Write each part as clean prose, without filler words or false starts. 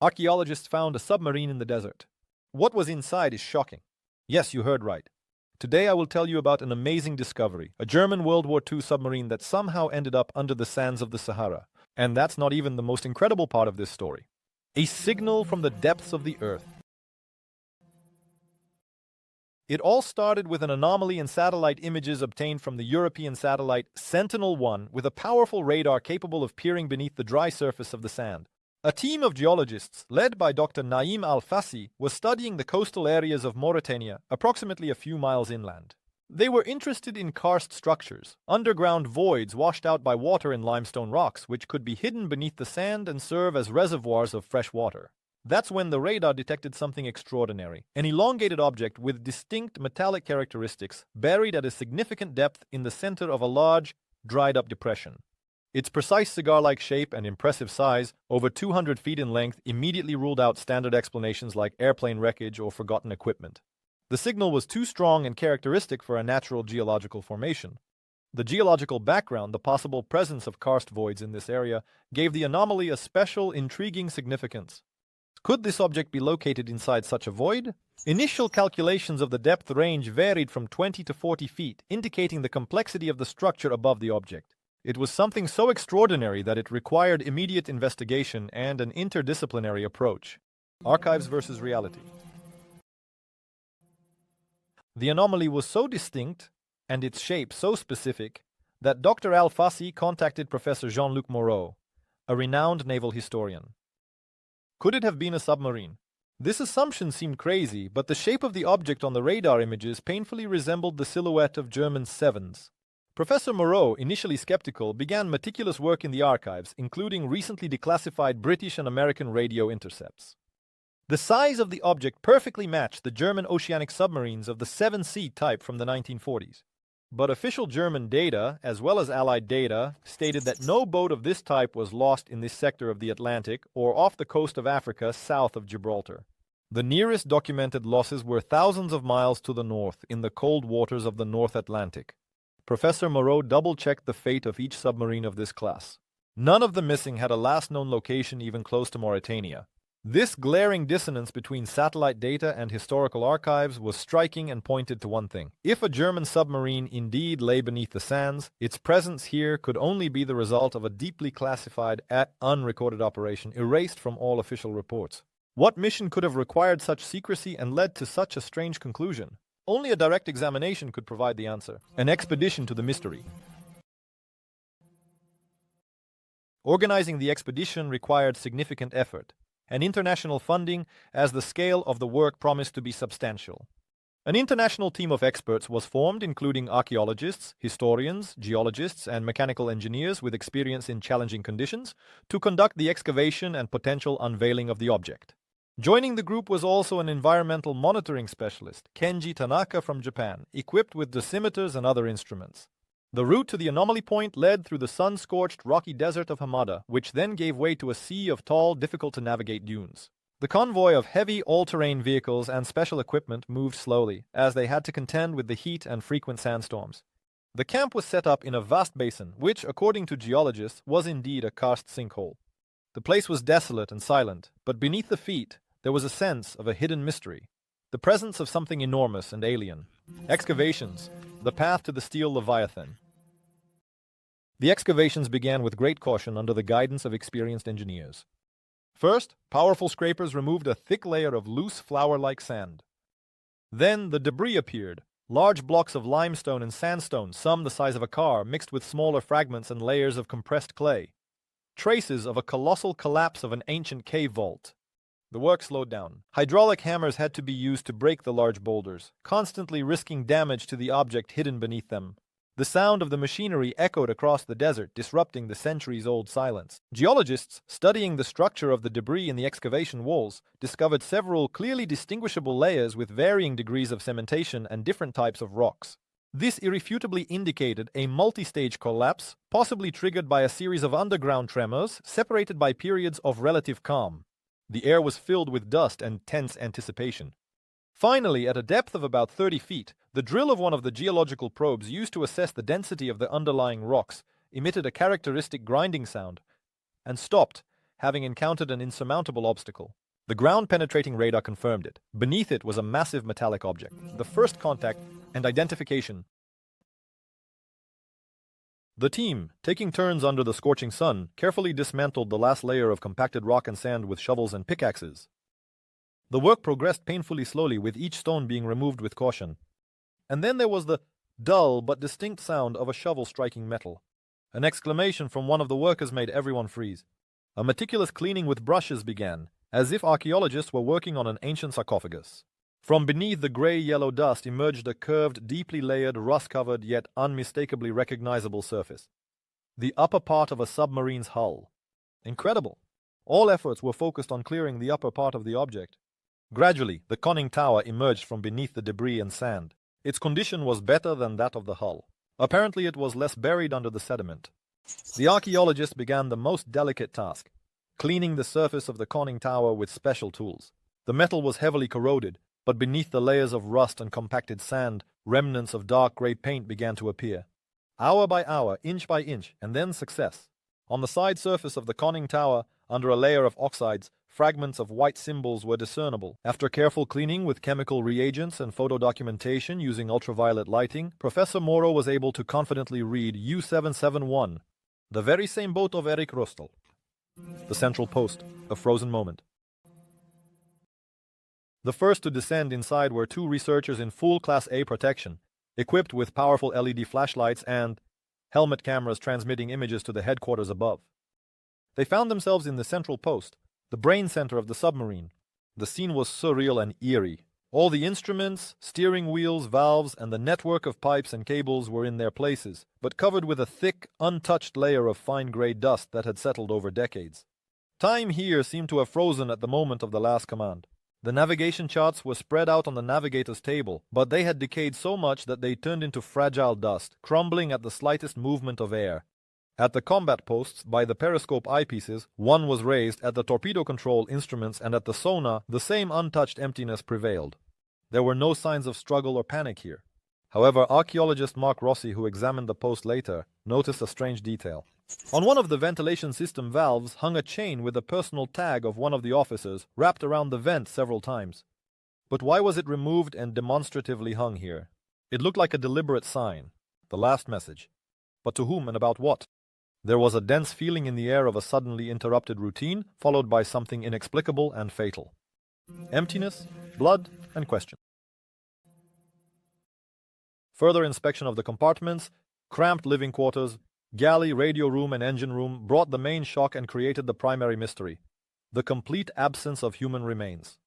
Archaeologists found a submarine in the desert. What was inside is shocking. Yes, you heard right. Today I will tell you about an amazing discovery, a German World War II submarine that somehow ended up under the sands of the Sahara. And that's not even the most incredible part of this story. A signal from the depths of the earth. It all started with an anomaly in satellite images obtained from the European satellite Sentinel-1 with a powerful radar capable of peering beneath the dry surface of the sand. A team of geologists, led by Dr. Naim Al-Fassi, was studying the coastal areas of Mauritania, approximately a few miles inland. They were interested in karst structures, underground voids washed out by water in limestone rocks, which could be hidden beneath the sand and serve as reservoirs of fresh water. That's when the radar detected something extraordinary, an elongated object with distinct metallic characteristics buried at a significant depth in the center of a large, dried-up depression. Its precise cigar-like shape and impressive size, over 200 feet in length, immediately ruled out standard explanations like airplane wreckage or forgotten equipment. The signal was too strong and characteristic for a natural geological formation. The geological background, the possible presence of karst voids in this area, gave the anomaly a special, intriguing significance. Could this object be located inside such a void? Initial calculations of the depth range varied from 20 to 40 feet, indicating the complexity of the structure above the object. It was something so extraordinary that it required immediate investigation and an interdisciplinary approach. Archives versus reality. The anomaly was so distinct, and its shape so specific, that Dr. Al-Fassi contacted Professor Jean-Luc Moreau, a renowned naval historian. Could it have been a submarine? This assumption seemed crazy, but the shape of the object on the radar images painfully resembled the silhouette of German sevens. Professor Moreau, initially skeptical, began meticulous work in the archives, including recently declassified British and American radio intercepts. The size of the object perfectly matched the German oceanic submarines of the 7C type from the 1940s. But official German data, as well as Allied data, stated that no boat of this type was lost in this sector of the Atlantic or off the coast of Africa south of Gibraltar. The nearest documented losses were thousands of miles to the north in the cold waters of the North Atlantic. Professor Moreau double-checked the fate of each submarine of this class. None of the missing had a last known location even close to Mauritania. This glaring dissonance between satellite data and historical archives was striking and pointed to one thing. If a German submarine indeed lay beneath the sands, its presence here could only be the result of a deeply classified, unrecorded operation erased from all official reports. What mission could have required such secrecy and led to such a strange conclusion? Only a direct examination could provide the answer. An expedition to the mystery. Organizing the expedition required significant effort and international funding, as the scale of the work promised to be substantial. An international team of experts was formed, including archaeologists, historians, geologists, and mechanical engineers with experience in challenging conditions, to conduct the excavation and potential unveiling of the object. Joining the group was also an environmental monitoring specialist, Kenji Tanaka from Japan, equipped with dosimeters and other instruments. The route to the anomaly point led through the sun-scorched rocky desert of Hamada, which then gave way to a sea of tall, difficult-to-navigate dunes. The convoy of heavy all-terrain vehicles and special equipment moved slowly, as they had to contend with the heat and frequent sandstorms. The camp was set up in a vast basin, which, according to geologists, was indeed a karst sinkhole. The place was desolate and silent, but beneath the feet, there was a sense of a hidden mystery, the presence of something enormous and alien. Excavations, the path to the steel Leviathan. The excavations began with great caution under the guidance of experienced engineers. First, powerful scrapers removed a thick layer of loose flour-like sand. Then the debris appeared, large blocks of limestone and sandstone, some the size of a car, mixed with smaller fragments and layers of compressed clay. Traces of a colossal collapse of an ancient cave vault. The work slowed down. Hydraulic hammers had to be used to break the large boulders, constantly risking damage to the object hidden beneath them. The sound of the machinery echoed across the desert, disrupting the centuries-old silence. Geologists, studying the structure of the debris in the excavation walls, discovered several clearly distinguishable layers with varying degrees of cementation and different types of rocks. This irrefutably indicated a multi-stage collapse, possibly triggered by a series of underground tremors, separated by periods of relative calm. The air was filled with dust and tense anticipation. Finally, at a depth of about 30 feet, the drill of one of the geological probes used to assess the density of the underlying rocks emitted a characteristic grinding sound and stopped, having encountered an insurmountable obstacle. The ground-penetrating radar confirmed it. Beneath it was a massive metallic object. The first contact and identification. The team, taking turns under the scorching sun, carefully dismantled the last layer of compacted rock and sand with shovels and pickaxes. The work progressed painfully slowly, with each stone being removed with caution. And then there was the dull but distinct sound of a shovel striking metal. An exclamation from one of the workers made everyone freeze. A meticulous cleaning with brushes began, as if archaeologists were working on an ancient sarcophagus. From beneath the gray-yellow dust emerged a curved, deeply layered, rust-covered, yet unmistakably recognizable surface. The upper part of a submarine's hull. Incredible! All efforts were focused on clearing the upper part of the object. Gradually, the conning tower emerged from beneath the debris and sand. Its condition was better than that of the hull. Apparently it was less buried under the sediment. The archaeologists began the most delicate task, cleaning the surface of the conning tower with special tools. The metal was heavily corroded, but beneath the layers of rust and compacted sand, remnants of dark gray paint began to appear. Hour by hour, inch by inch, and then success. On the side surface of the conning tower, under a layer of oxides, fragments of white symbols were discernible. After careful cleaning with chemical reagents and photo documentation using ultraviolet lighting, Professor Moro was able to confidently read U771, the very same boat of Erik Röstl. The central post, a frozen moment. The first to descend inside were two researchers in full Class A protection, equipped with powerful LED flashlights and helmet cameras transmitting images to the headquarters above. They found themselves in the central post, the brain center of the submarine. The scene was surreal and eerie. All the instruments, steering wheels, valves, and the network of pipes and cables were in their places, but covered with a thick, untouched layer of fine gray dust that had settled over decades. Time here seemed to have frozen at the moment of the last command. The navigation charts were spread out on the navigator's table, but they had decayed so much that they turned into fragile dust, crumbling at the slightest movement of air. At the combat posts, by the periscope eyepieces, one was raised. At the torpedo control instruments and at the sonar, the same untouched emptiness prevailed. There were no signs of struggle or panic here. However, archaeologist Mark Rossi, who examined the post later, noticed a strange detail. On one of the ventilation system valves hung a chain with a personal tag of one of the officers, wrapped around the vent several times. But why was it removed and demonstratively hung here? It looked like a deliberate sign, the last message. But to whom and about what? There was a dense feeling in the air of a suddenly interrupted routine, followed by something inexplicable and fatal. Emptiness, blood, and question. Further inspection of the compartments, cramped living quarters, galley, radio room, and engine room brought the main shock and created the primary mystery: the complete absence of human remains.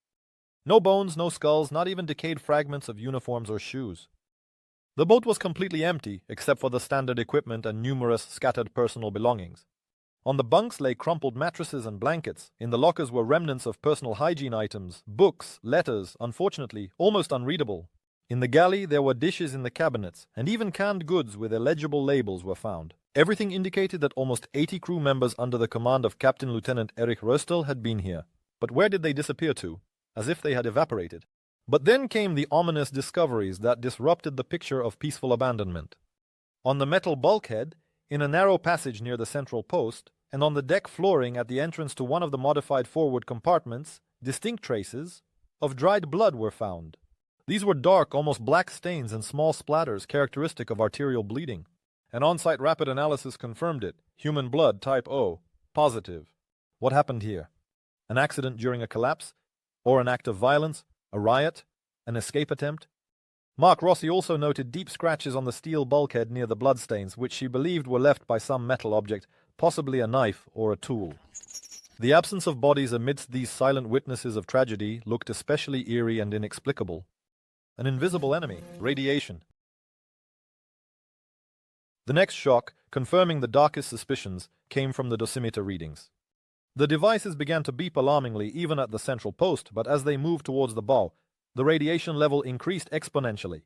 No bones, no skulls, not even decayed fragments of uniforms or shoes. The boat was completely empty, except for the standard equipment and numerous scattered personal belongings. On the bunks lay crumpled mattresses and blankets. In the lockers were remnants of personal hygiene items, books, letters, unfortunately, almost unreadable. In the galley there were dishes in the cabinets, and even canned goods with illegible labels were found. Everything indicated that almost 80 crew members under the command of Captain Lieutenant Erik Röstl had been here. But where did they disappear to? As if they had evaporated. But then came the ominous discoveries that disrupted the picture of peaceful abandonment. On the metal bulkhead, in a narrow passage near the central post, and on the deck flooring at the entrance to one of the modified forward compartments, distinct traces of dried blood were found. These were dark, almost black stains and small splatters characteristic of arterial bleeding. An on-site rapid analysis confirmed it. Human blood, type O, positive. What happened here? An accident during a collapse? Or an act of violence? A riot? An escape attempt? Mark Rossi also noted deep scratches on the steel bulkhead near the bloodstains, which she believed were left by some metal object, possibly a knife or a tool. The absence of bodies amidst these silent witnesses of tragedy looked especially eerie and inexplicable. An invisible enemy, radiation. The next shock, confirming the darkest suspicions, came from the dosimeter readings. The devices began to beep alarmingly even at the central post, but as they moved towards the bow, the radiation level increased exponentially.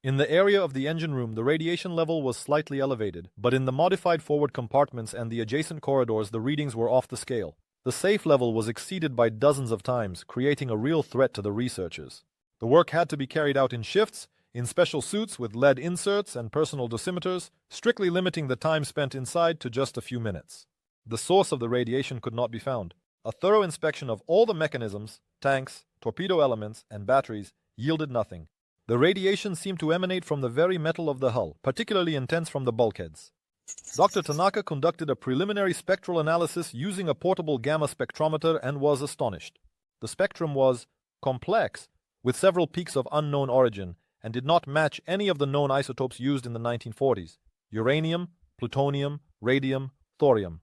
In the area of the engine room, the radiation level was slightly elevated, but in the modified forward compartments and the adjacent corridors, the readings were off the scale. The safe level was exceeded by dozens of times, creating a real threat to the researchers. The work had to be carried out in shifts, in special suits with lead inserts and personal dosimeters, strictly limiting the time spent inside to just a few minutes. The source of the radiation could not be found. A thorough inspection of all the mechanisms, tanks, torpedo elements, and batteries yielded nothing. The radiation seemed to emanate from the very metal of the hull, particularly intense from the bulkheads. Dr. Tanaka conducted a preliminary spectral analysis using a portable gamma spectrometer and was astonished. The spectrum was complex, with several peaks of unknown origin, and did not match any of the known isotopes used in the 1940s: uranium, plutonium, radium, thorium.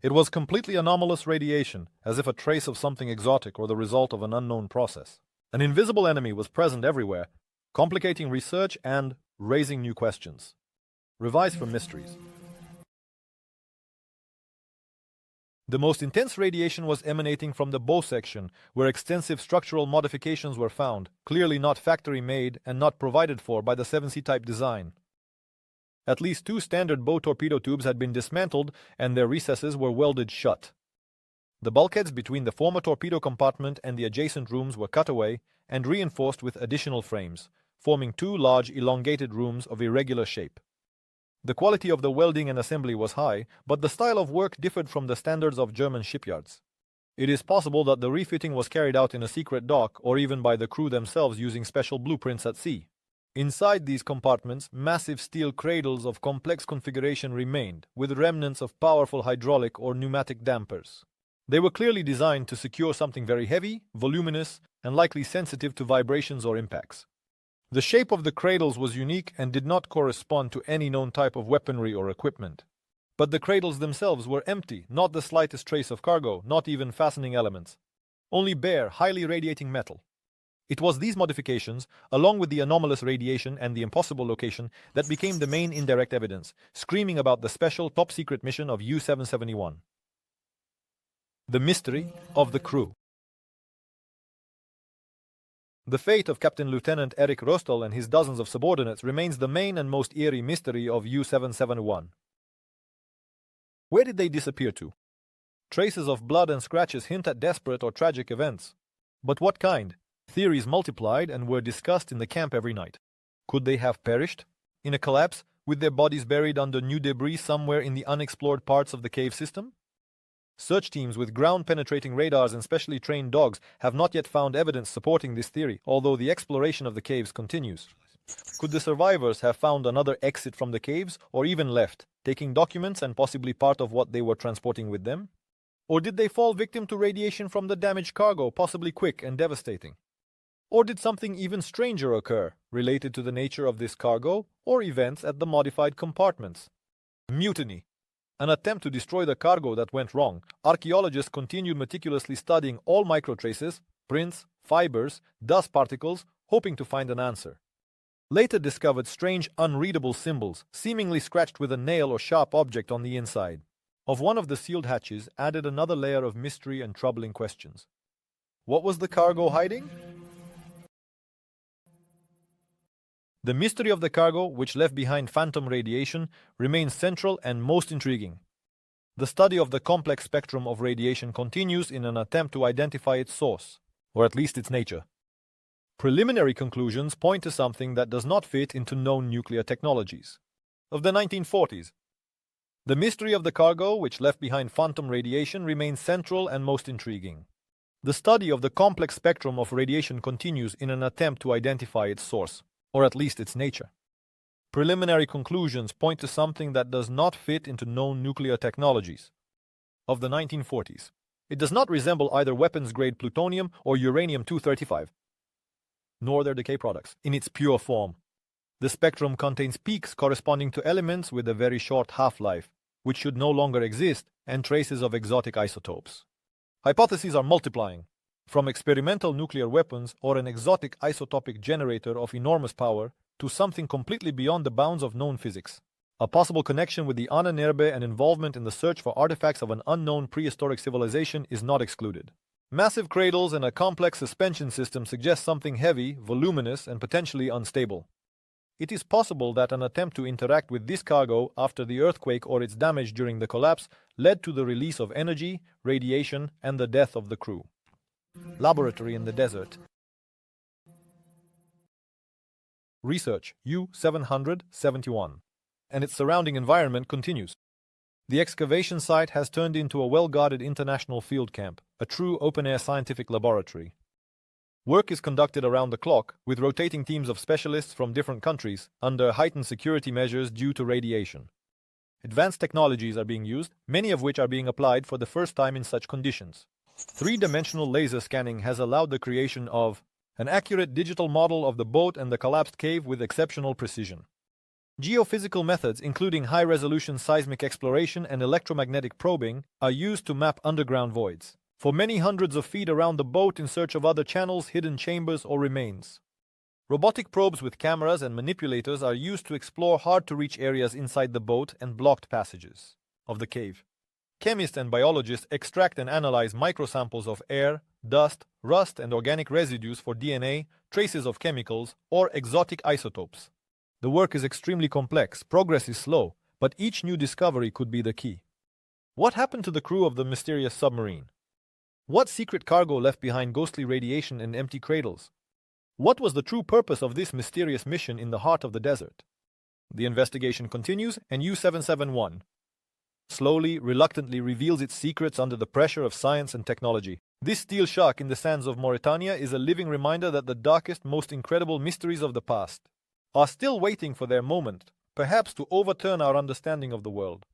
It was completely anomalous radiation, as if a trace of something exotic or the result of an unknown process. An invisible enemy was present everywhere, complicating research and raising new questions. Revise for mysteries. The most intense radiation was emanating from the bow section, where extensive structural modifications were found, clearly not factory-made and not provided for by the 7C type design. At least 2 standard bow torpedo tubes had been dismantled and their recesses were welded shut. The bulkheads between the former torpedo compartment and the adjacent rooms were cut away and reinforced with additional frames, forming 2 large elongated rooms of irregular shape. The quality of the welding and assembly was high, but the style of work differed from the standards of German shipyards. It is possible that the refitting was carried out in a secret dock or even by the crew themselves using special blueprints at sea. Inside these compartments, massive steel cradles of complex configuration remained, with remnants of powerful hydraulic or pneumatic dampers. They were clearly designed to secure something very heavy, voluminous, and likely sensitive to vibrations or impacts. The shape of the cradles was unique and did not correspond to any known type of weaponry or equipment. But the cradles themselves were empty, not the slightest trace of cargo, not even fastening elements. Only bare, highly radiating metal. It was these modifications, along with the anomalous radiation and the impossible location, that became the main indirect evidence, screaming about the special top-secret mission of U-771. The mystery of the crew. The fate of Captain Lieutenant Eric Rostal and his dozens of subordinates remains the main and most eerie mystery of U-771. Where did they disappear to? Traces of blood and scratches hint at desperate or tragic events. But what kind? Theories multiplied and were discussed in the camp every night. Could they have perished? In a collapse, with their bodies buried under new debris somewhere in the unexplored parts of the cave system? Search teams with ground-penetrating radars and specially trained dogs have not yet found evidence supporting this theory, although the exploration of the caves continues. Could the survivors have found another exit from the caves, or even left, taking documents and possibly part of what they were transporting with them? Or did they fall victim to radiation from the damaged cargo, possibly quick and devastating? Or did something even stranger occur, related to the nature of this cargo, or events at the modified compartments? Mutiny. An attempt to destroy the cargo that went wrong. Archaeologists continued meticulously studying all microtraces, prints, fibers, dust particles, hoping to find an answer. Later discovered strange, unreadable symbols, seemingly scratched with a nail or sharp object on the inside. Of one of the sealed hatches added another layer of mystery and troubling questions. What was the cargo hiding? The mystery of the cargo, which left behind phantom radiation, remains central and most intriguing. The study of the complex spectrum of radiation continues in an attempt to identify its source, or at least its nature. Preliminary conclusions point to something that does not fit into known nuclear technologies. Of the 1940s, the mystery of the cargo, which left behind phantom radiation, remains central and most intriguing. The study of the complex spectrum of radiation continues in an attempt to identify its source, or at least its nature. Preliminary conclusions point to something that does not fit into known nuclear technologies. Of the 1940s, it does not resemble either weapons-grade plutonium or uranium-235, nor their decay products, in its pure form. The spectrum contains peaks corresponding to elements with a very short half-life, which should no longer exist, and traces of exotic isotopes. Hypotheses are multiplying. From experimental nuclear weapons or an exotic isotopic generator of enormous power to something completely beyond the bounds of known physics. A possible connection with the Ahnenerbe and involvement in the search for artifacts of an unknown prehistoric civilization is not excluded. Massive cradles and a complex suspension system suggest something heavy, voluminous, and potentially unstable. It is possible that an attempt to interact with this cargo after the earthquake or its damage during the collapse led to the release of energy, radiation, and the death of the crew. Laboratory in the desert. Research U-771 and its surrounding environment continues. The excavation site has turned into a well-guarded international field camp, a true open-air scientific laboratory. Work is conducted around the clock, with rotating teams of specialists from different countries, under heightened security measures due to radiation. Advanced technologies are being used, many of which are being applied for the first time in such conditions. Three-dimensional laser scanning has allowed the creation of an accurate digital model of the boat and the collapsed cave with exceptional precision. Geophysical methods, including high-resolution seismic exploration and electromagnetic probing, are used to map underground voids for many hundreds of feet around the boat in search of other channels, hidden chambers, or remains. Robotic probes with cameras and manipulators are used to explore hard-to-reach areas inside the boat and blocked passages of the cave. Chemists and biologists extract and analyze microsamples of air, dust, rust, and organic residues for DNA, traces of chemicals, or exotic isotopes. The work is extremely complex, progress is slow, but each new discovery could be the key. What happened to the crew of the mysterious submarine? What secret cargo left behind ghostly radiation and empty cradles? What was the true purpose of this mysterious mission in the heart of the desert? The investigation continues, and U-771 slowly, reluctantly reveals its secrets under the pressure of science and technology. This steel shark in the sands of Mauritania is a living reminder that the darkest, most incredible mysteries of the past are still waiting for their moment, perhaps to overturn our understanding of the world.